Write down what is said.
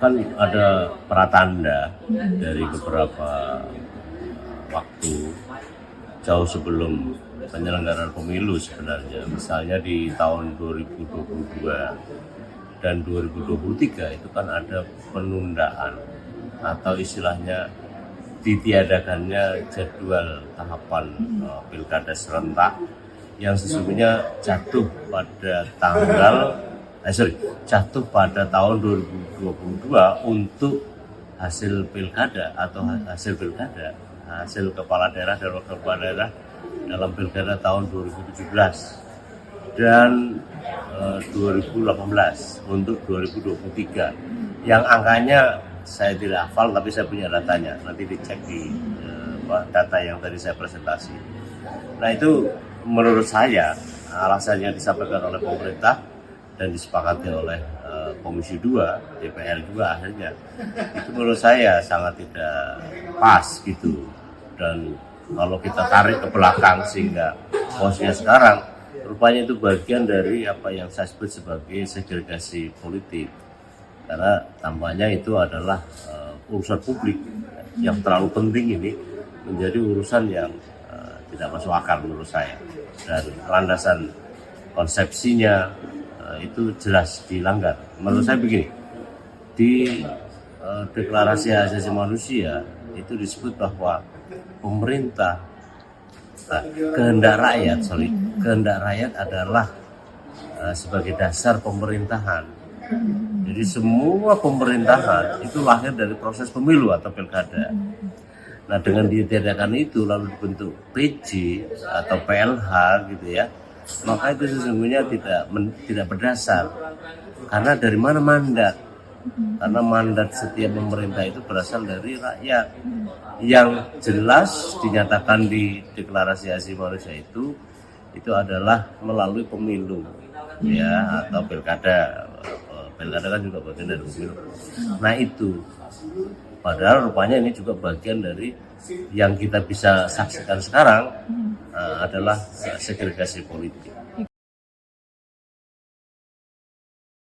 kan ada pratanda dari beberapa waktu jauh sebelum penyelenggaraan pemilu sebenarnya, misalnya di tahun 2022 dan 2023 itu kan ada penundaan atau istilahnya ditiadakannya jadwal tahapan pilkada serentak yang sesungguhnya jatuh pada tahun 2022 untuk hasil pilkada atau hasil kepala daerah dan wakil kepala daerah dalam pilkada tahun 2017 dan 2018 untuk 2023 yang angkanya saya tidak hafal, tapi saya punya datanya, nanti dicek di data yang tadi saya presentasi. Nah, itu menurut saya alasannya disampaikan oleh pemerintah dan disepakati oleh Komisi 2 DPR juga akhirnya, itu menurut saya sangat tidak pas gitu. Dan kalau kita tarik ke belakang sehingga posisinya sekarang rupanya itu bagian dari apa yang saya sebut sebagai segregasi politik, karena tampaknya itu adalah urusan publik yang terlalu penting ini menjadi urusan yang tidak masuk akal menurut saya, dan landasan konsepsinya itu jelas dilanggar. Menurut saya begini, di Deklarasi Hak Asasi Manusia itu disebut bahwa pemerintah kehendak rakyat adalah sebagai dasar pemerintahan. Jadi semua pemerintahan itu lahir dari proses pemilu atau pilkada. Nah, dengan ditiadakan itu lalu dibentuk PJ atau PLH gitu ya, maka itu sesungguhnya tidak berdasar. Karena dari mana mandat? Karena mandat setiap pemerintah itu berasal dari rakyat. Yang jelas dinyatakan di Deklarasi Hak Asasi Manusia itu adalah melalui pemilu ya, atau pilkada. Pilkada kan juga bagian dari pemilu. Nah, itu padahal rupanya ini juga bagian dari yang kita bisa saksikan sekarang adalah segregasi politik.